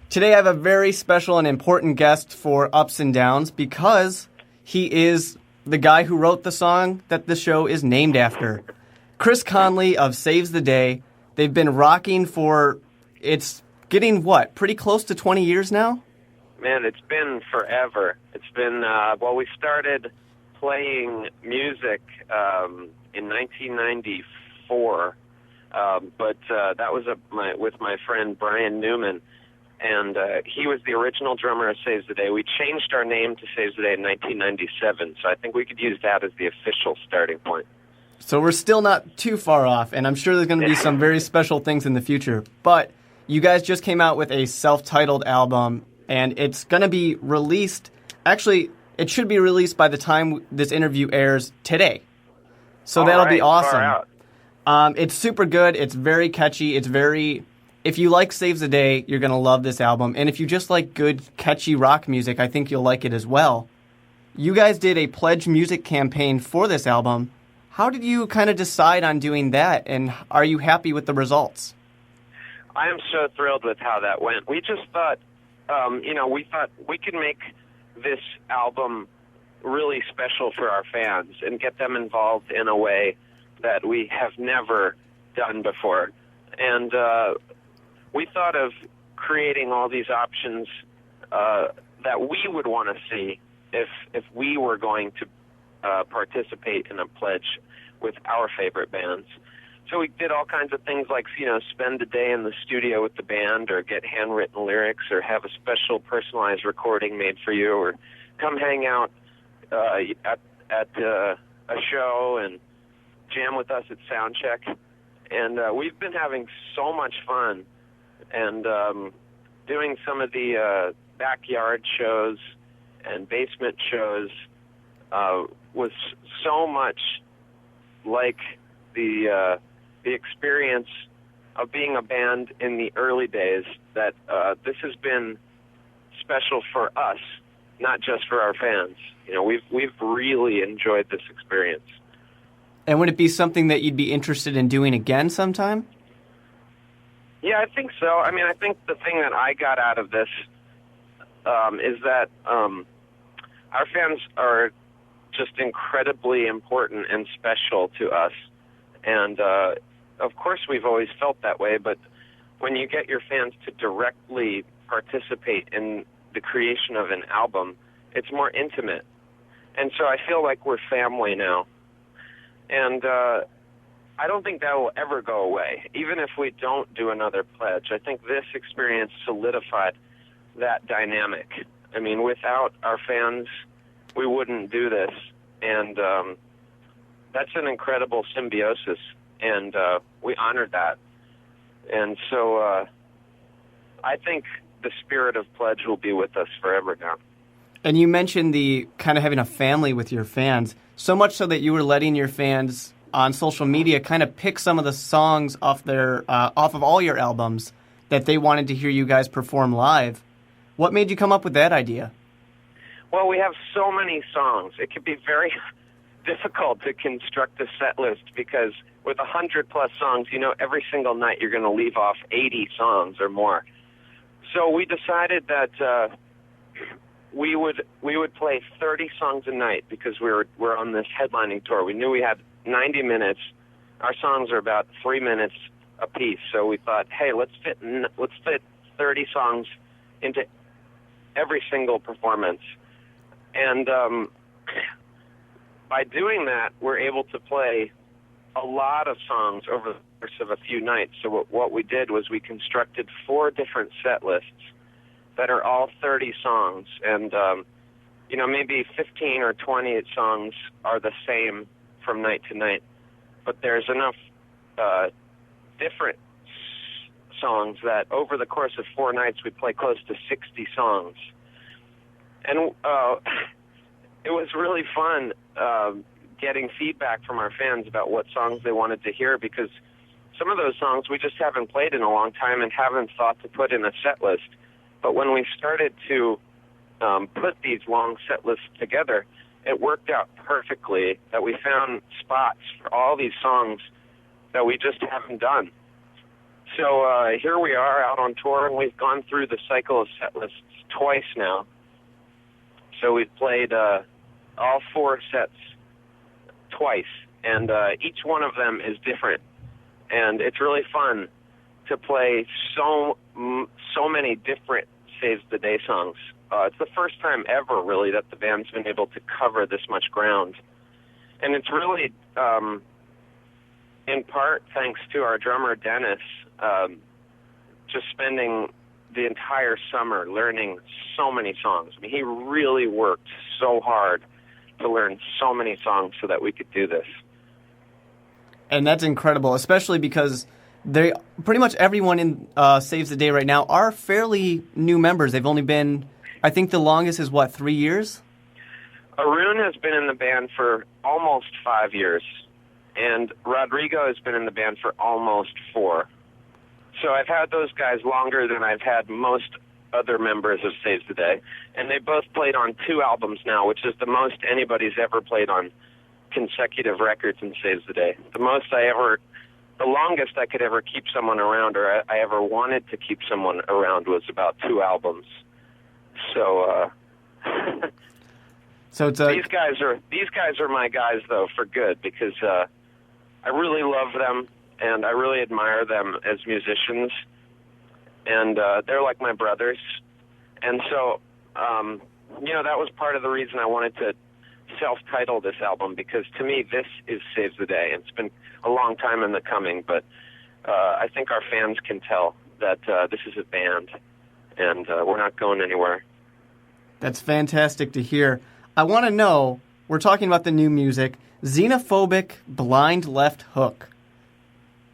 Today I have a very special and important guest for Ups and Downs because he is the guy who wrote the song that the show is named after. Chris Conley of Saves the Day. They've been rocking for, it's getting what, pretty close to 20 years now? Man, it's been forever. It's been, we started playing music in 1994, but that was with my friend Brian Newman, and he was the original drummer of Saves the Day. We changed our name to Saves the Day in 1997, so I think we could use that as the official starting point. So we're still not too far off, and I'm sure there's going to be some very special things in the future. But you guys just came out with a self-titled album, and it's going to be released. Actually, it should be released by the time this interview airs today. So that'll be awesome. It's super good. It's very catchy. If you like Saves the Day, you're going to love this album. And if you just like good, catchy rock music, I think you'll like it as well. You guys did a PledgeMusic campaign for this album. How did you kind of decide on doing that, and are you happy with the results? I am so thrilled with how that went. We just thought, we thought we could make this album really special for our fans and get them involved in a way that we have never done before. And we thought of creating all these options that we would want to see if we were going to participate in a pledge with our favorite bands. So we did all kinds of things like, spend a day in the studio with the band, or get handwritten lyrics, or have a special personalized recording made for you, or come hang out at a show and jam with us at Soundcheck. And we've been having so much fun, and doing some of the backyard shows and basement shows was so much like the experience of being a band in the early days that this has been special for us, not just for our fans. We've really enjoyed this experience. And would it be something that you'd be interested in doing again sometime? Yeah, I think so. I mean, I think the thing that I got out of this is that our fans are just incredibly important and special to us. And, of course, we've always felt that way, but when you get your fans to directly participate in the creation of an album, it's more intimate. And so I feel like we're family now. And I don't think that will ever go away, even if we don't do another pledge. I think this experience solidified that dynamic. I mean, without our fans, we wouldn't do this. And that's an incredible symbiosis, and we honored that. And so I think the spirit of pledge will be with us forever now. And you mentioned the kind of having a family with your fans, so much so that you were letting your fans on social media kind of pick some of the songs off of all your albums that they wanted to hear you guys perform live. What made you come up with that idea? Well, we have so many songs. It can be very difficult to construct a set list because with 100-plus songs, every single night you're going to leave off 80 songs or more. So we decided that we would play 30 songs a night because we're on this headlining tour. We knew we had 90 minutes. Our songs are about 3 minutes a piece. So we thought, hey, let's fit 30 songs into every single performance. And by doing that, we're able to play a lot of songs over the course of a few nights. So what we did was we constructed 4 different set lists that are all 30 songs. And, maybe 15 or 20 songs are the same from night to night. But there's enough different songs that over the course of 4 nights, we play close to 60 songs. And it was really fun getting feedback from our fans about what songs they wanted to hear, because some of those songs we just haven't played in a long time and haven't thought to put in a set list. But when we started to put these long set lists together, it worked out perfectly that we found spots for all these songs that we just haven't done. So here we are out on tour, and we've gone through the cycle of set lists twice now. So we've played all 4 sets twice, and each one of them is different. And it's really fun to play so many different Saves the Day songs. It's the first time ever, really, that the band's been able to cover this much ground. And it's really, in part, thanks to our drummer, Dennis, just spending the entire summer learning so many songs. I mean, he really worked so hard to learn so many songs so that we could do this. And that's incredible, especially because they pretty much everyone in Saves the Day right now are fairly new members. They've only been, I think the longest is, 3 years? Arun has been in the band for almost 5 years, and Rodrigo has been in the band for almost 4. So I've had those guys longer than I've had most other members of Saves the Day, and they both played on 2 albums now, which is the most anybody's ever played on consecutive records in Saves the Day. The longest I could ever keep someone around, or I ever wanted to keep someone around, was about 2 albums. So, so it's these guys are my guys though for good, because I really love them and I really admire them as musicians, and they're like my brothers. And so, that was part of the reason I wanted to self-title this album, because to me this is Saves the Day. It's been a long time in the coming, but I think our fans can tell that this is a band, and we're not going anywhere. That's fantastic to hear. I want to know, we're talking about the new music, Xenophobic Blind Left Hook.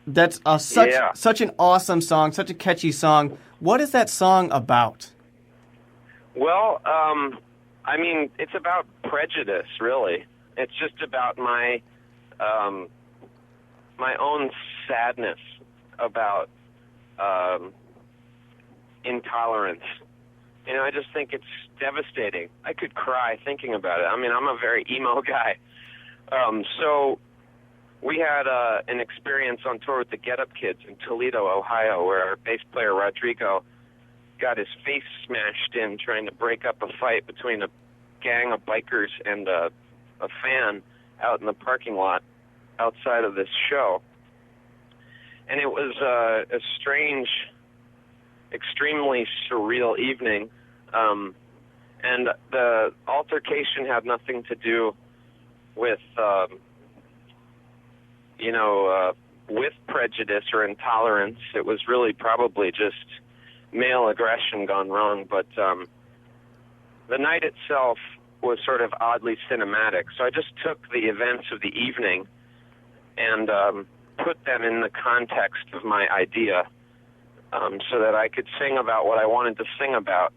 That's such an awesome song, such a catchy song. What is that song about? Well, it's about prejudice, really. It's just about my own sadness about intolerance. I just think it's devastating. I could cry thinking about it. I mean, I'm a very emo guy. So we had an experience on tour with the Get Up Kids in Toledo, Ohio, where our bass player, Rodrigo, got his face smashed in trying to break up a fight between a gang of bikers and a fan out in the parking lot outside of this show. And it was a strange, extremely surreal evening. And the altercation had nothing to do with, with prejudice or intolerance. It was really probably just male aggression gone wrong. But the night itself was sort of oddly cinematic. So I just took the events of the evening and put them in the context of my idea, so that I could sing about what I wanted to sing about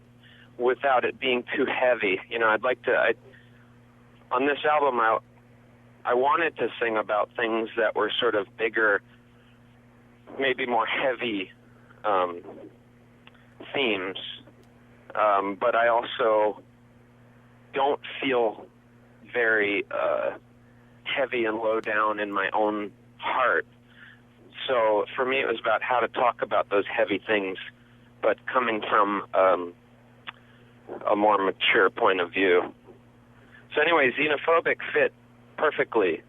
without it being too heavy. On this album, I wanted to sing about things that were sort of bigger, maybe more heavy themes, but I also don't feel very heavy and low down in my own heart. So for me, it was about how to talk about those heavy things, but coming from a more mature point of view. So anyway, Xenophobic fit perfectly.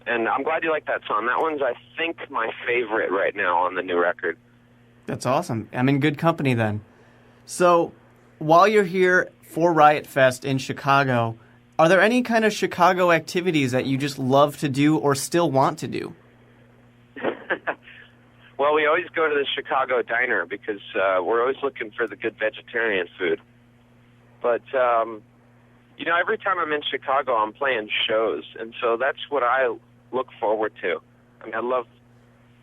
And I'm glad you like that song. That one's, I think, my favorite right now on the new record. That's awesome. I'm in good company then. So while you're here for Riot Fest in Chicago, are there any kind of Chicago activities that you just love to do or still want to do? Well, we always go to the Chicago Diner because we're always looking for the good vegetarian food. But, every time I'm in Chicago, I'm playing shows, and so that's what I look forward to. I mean, I love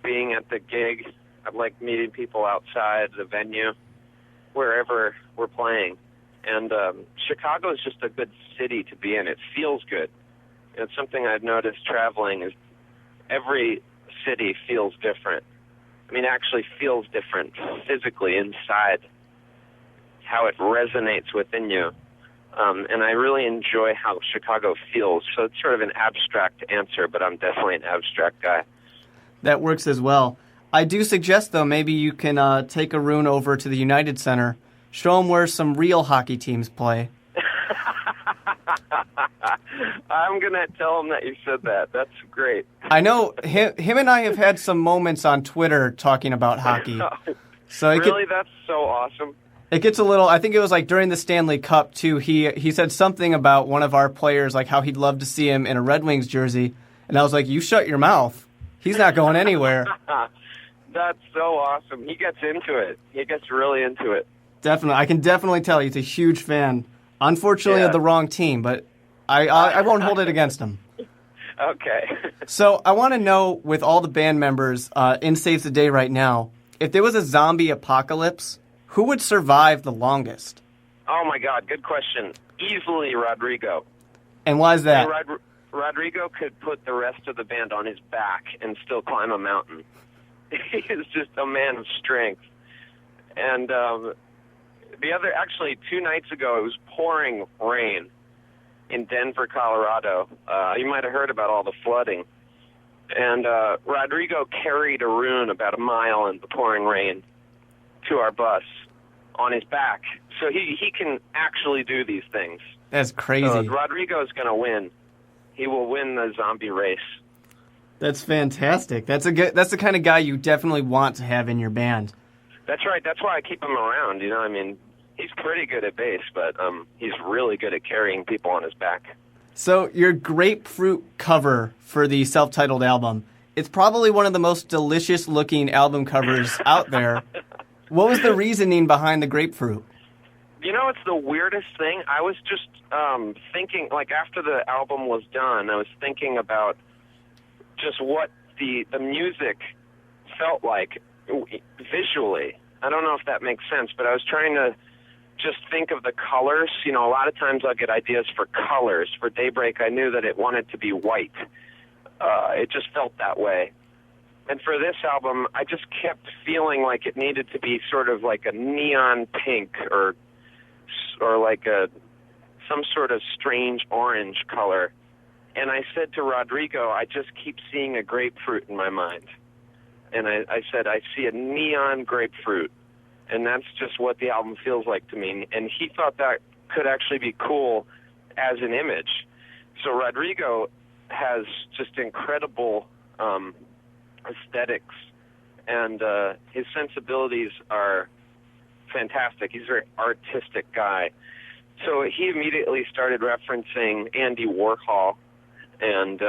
being at the gig. I like meeting people outside the venue, wherever we're playing. And Chicago is just a good city to be in. It feels good. It's something I've noticed traveling is every city feels different. I mean, actually feels different physically inside, how it resonates within you. And I really enjoy how Chicago feels. So it's sort of an abstract answer, but I'm definitely an abstract guy. That works as well. I do suggest, though, maybe you can take Arun over to the United Center, show him where some real hockey teams play. I'm going to tell him that you said that. That's great. I know him and I have had some moments on Twitter talking about hockey. So really? That's so awesome. It gets a little, I think it was like during the Stanley Cup, too. He said something about one of our players, like how he'd love to see him in a Red Wings jersey. And I was like, you shut your mouth. He's not going anywhere. That's so awesome. He gets into it. He gets really into it. Definitely. I can definitely tell he's a huge fan. Unfortunately, of the wrong team, but I won't hold it against him. Okay. So I want to know, with all the band members in Saves the Day right now, if there was a zombie apocalypse, who would survive the longest? Oh, my God. Good question. Easily Rodrigo. And why is that? Rodrigo could put the rest of the band on his back and still climb a mountain. He is just a man of strength. And actually 2 nights ago, it was pouring rain in Denver, Colorado. You might have heard about all the flooding. And Rodrigo carried Arun about a mile in the pouring rain to our bus on his back. So he can actually do these things. That's crazy. So Rodrigo's going to win. He will win the zombie race. That's fantastic. That's the kind of guy you definitely want to have in your band. That's right. That's why I keep him around. You know, I mean, he's pretty good at bass, but he's really good at carrying people on his back. So your grapefruit cover for the self-titled album, it's probably one of the most delicious-looking album covers out there. What was the reasoning behind the grapefruit? You know, it's the weirdest thing. I was just thinking, like, after the album was done, I was thinking about just what the music felt like visually. I don't know if that makes sense, but I was trying to just think of the colors. You know, a lot of times I'll get ideas for colors. For Daybreak, I knew that it wanted to be white. It just felt that way. And for this album, I just kept feeling like it needed to be sort of like a neon pink or like some sort of strange orange color. And I said to Rodrigo, I just keep seeing a grapefruit in my mind. And I said, I see a neon grapefruit. And that's just what the album feels like to me. And he thought that could actually be cool as an image. So Rodrigo has just incredible aesthetics, and his sensibilities are fantastic. He's a very artistic guy. So he immediately started referencing Andy Warhol and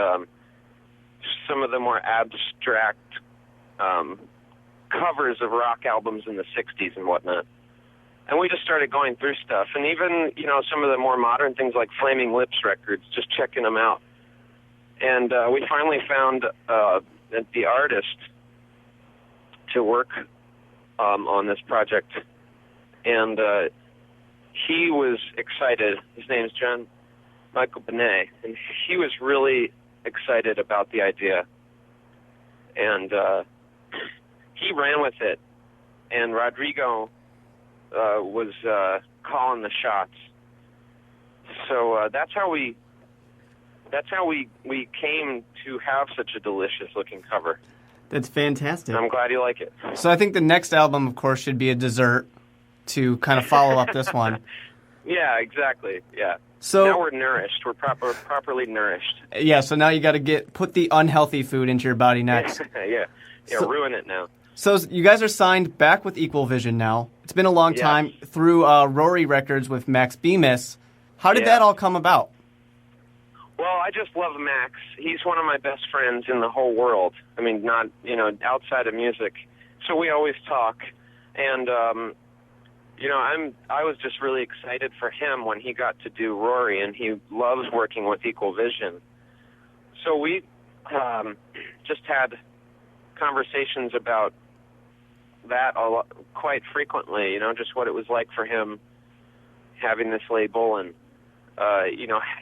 some of the more abstract covers of rock albums in the 60s and whatnot. And we just started going through stuff. And even, you know, some of the more modern things like Flaming Lips records, just checking them out. And we finally found the artist to work on this project. And he was excited. His name is John Michael Benet. And he was really excited about the idea. And he ran with it. And Rodrigo was calling the shots. So that's how we came to have such a delicious looking cover. That's fantastic. I'm glad you like it. So I think the next album, of course, should be a dessert to kind of follow up this one. Yeah, exactly. Yeah. So now we're nourished. We're properly nourished. Yeah. So now you got to put the unhealthy food into your body next. Yeah. Ruin it now. So you guys are signed back with Equal Vision now. It's been a long time through Rory Records with Max Bemis. How did that all come about? Well, I just love Max. He's one of my best friends in the whole world. I mean, not, outside of music. So we always talk. And, I was just really excited for him when he got to do Rory, and he loves working with Equal Vision. So we just had conversations about that quite frequently, just what it was like for him having this label and,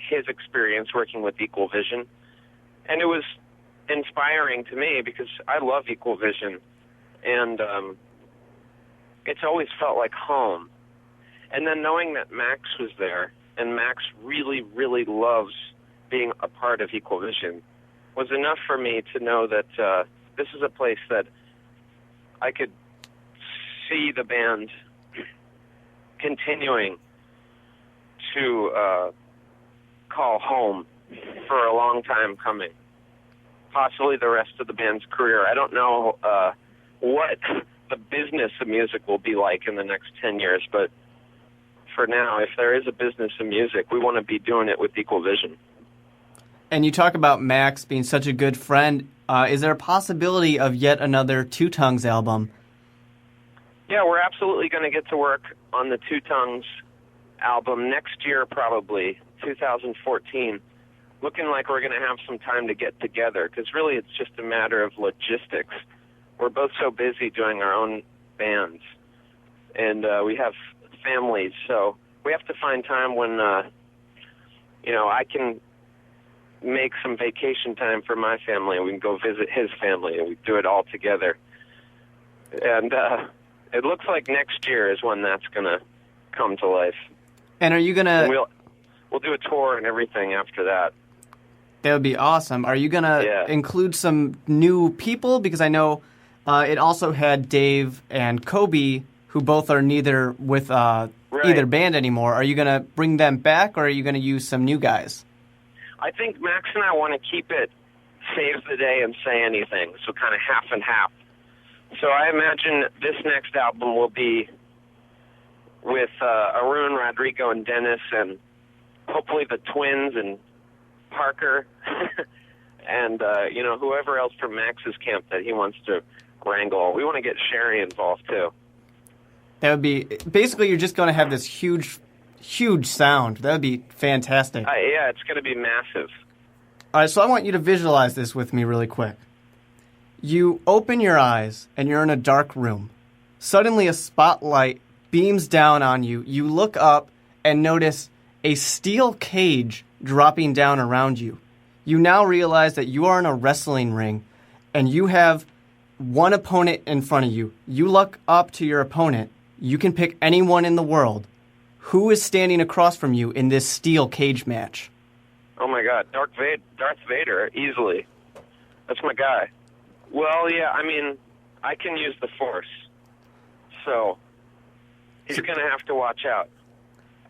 his experience working with Equal Vision. And it was inspiring to me because I love Equal Vision, and it's always felt like home. And then knowing that Max was there, and Max really, really loves being a part of Equal Vision, was enough for me to know that this is a place that I could see the band continuing to call home for a long time coming. Possibly the rest of the band's career. I don't know what the business of music will be like in the next 10 years, but for now, if there is a business of music, we want to be doing it with equal vision. And you talk about Max being such a good friend. Is there a possibility of yet another Two Tongues album? Yeah, we're absolutely going to get to work on the Two Tongues album next year, probably, 2014. Looking like we're going to have some time to get together, because really it's just a matter of logistics. We're both so busy doing our own bands, and we have families, so we have to find time when, I can make some vacation time for my family, and we can go visit his family, and we do it all together. And it looks like next year is when that's going to come to life. And are you going to... We'll do a tour and everything after that. That would be awesome. Are you going to include some new people? Because I know it also had Dave and Kobe, who both are neither with either band anymore. Are you going to bring them back, or are you going to use some new guys? I think Max and I want to keep it save the day and say anything, so kind of half and half. So I imagine this next album will be with Arun, Rodrigo, and Dennis, and hopefully the twins and Parker, and whoever else from Max's camp that he wants to wrangle. We want to get Sherry involved too. That would be basically you're just going to have this huge sound. That would be fantastic. Yeah, it's going to be massive. All right, so I want you to visualize this with me really quick. You open your eyes and you're in a dark room. Suddenly a spotlight beams down on you. You look up and notice a steel cage dropping down around you. You now realize that you are in a wrestling ring and you have one opponent in front of you. You look up to your opponent. You can pick anyone in the world. Who is standing across from you in this steel cage match? Oh my God, Darth Vader, easily. That's my guy. Well, yeah, I mean, I can use the Force, so he's going to have to watch out.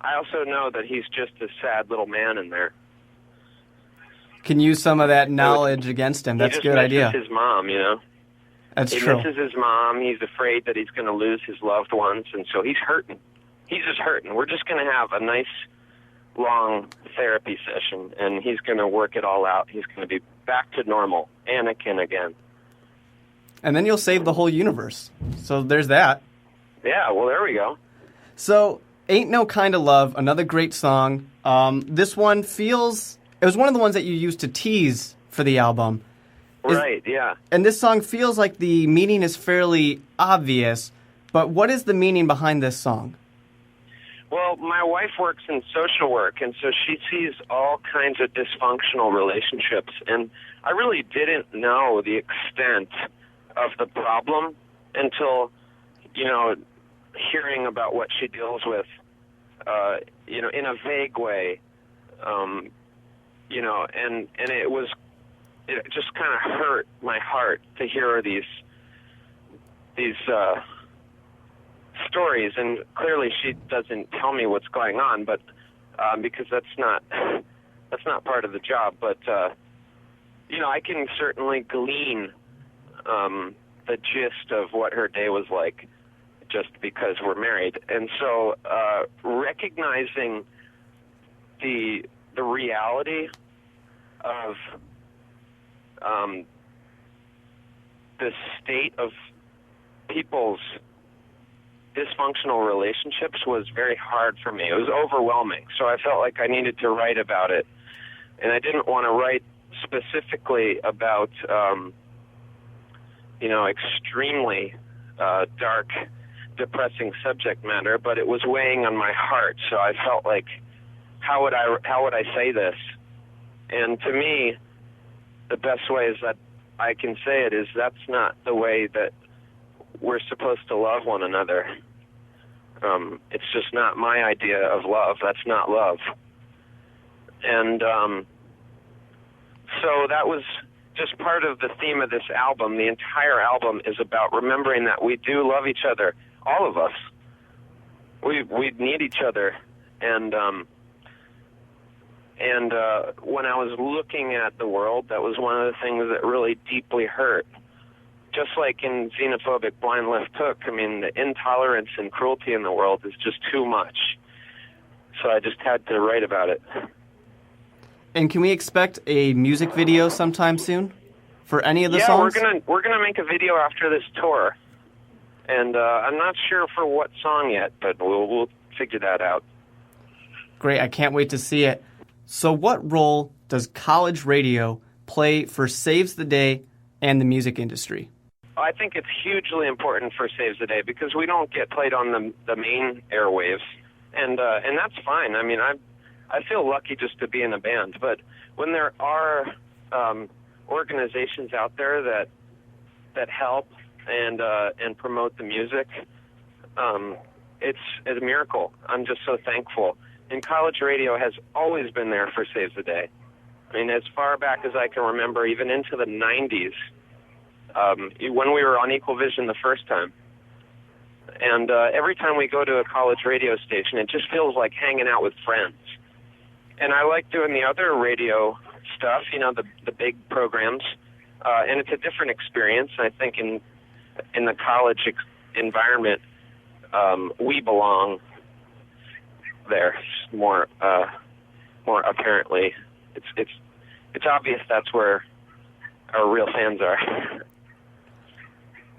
I also know that he's just a sad little man in there. Can use some of that knowledge against him. That's a good idea. He misses his mom, That's true. He misses his mom. He's afraid that he's going to lose his loved ones, and so he's hurting. He's just hurting. We're just going to have a nice, long therapy session, and he's going to work it all out. He's going to be back to normal, Anakin again. And then you'll save the whole universe. So there's that. Yeah, well, there we go. So, Ain't No Kind of Love, another great song. This one feels... It was one of the ones that you used to tease for the album. Right, yeah. And this song feels like the meaning is fairly obvious, but what is the meaning behind this song? Well, my wife works in social work, and so she sees all kinds of dysfunctional relationships, and I really didn't know the extent of the problem until, hearing about what she deals with, in a vague way, and it just kind of hurt my heart to hear these stories, and clearly she doesn't tell me what's going on, but because that's not part of the job. But I can certainly glean the gist of what her day was like, just because we're married, and so recognizing the reality of the state of people's dysfunctional relationships was very hard for me. It was overwhelming, so I felt like I needed to write about it, and I didn't want to write specifically about extremely dark, depressing subject matter, but it was weighing on my heart, so I felt like, how would I say this? And to me, the best way is that I can say it is that's not the way that we're supposed to love one another. It's just not my idea of love. That's not love. And so that was just part of the theme of this album. The entire album is about remembering that we do love each other, all of us. We need each other, and when I was looking at the world, that was one of the things that really deeply hurt. Just like in Xenophobic Blind Left Hook, I mean, the intolerance and cruelty in the world is just too much. So I just had to write about it. And can we expect a music video sometime soon for any of the songs? Yeah, we're gonna make a video after this tour, and I'm not sure for what song yet, but we'll figure that out. Great, I can't wait to see it. So what role does college radio play for Saves the Day and the music industry? I think it's hugely important for Saves the Day because we don't get played on the main airwaves, and that's fine. I mean, I feel lucky just to be in a band, but when there are organizations out there that help and promote the music, it's a miracle. I'm just so thankful. And college radio has always been there for Saves the Day. I mean, as far back as I can remember, even into the 90s, when we were on Equal Vision the first time. And every time we go to a college radio station, it just feels like hanging out with friends. And I like doing the other radio stuff, you know, the big programs, and it's a different experience. I think in the college environment, we belong there more apparently. It's obvious that's where our real fans are.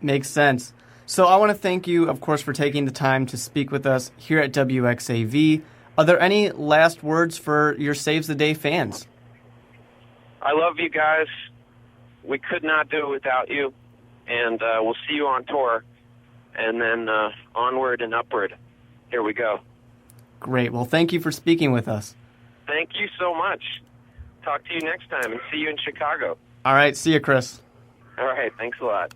Makes sense. So I want to thank you, of course, for taking the time to speak with us here at WXAV. Are there any last words for your Saves the Day fans? I love you guys. We could not do it without you. And we'll see you on tour. And then onward and upward. Here we go. Great. Well, thank you for speaking with us. Thank you so much. Talk to you next time and see you in Chicago. All right. See you, Chris. All right. Thanks a lot.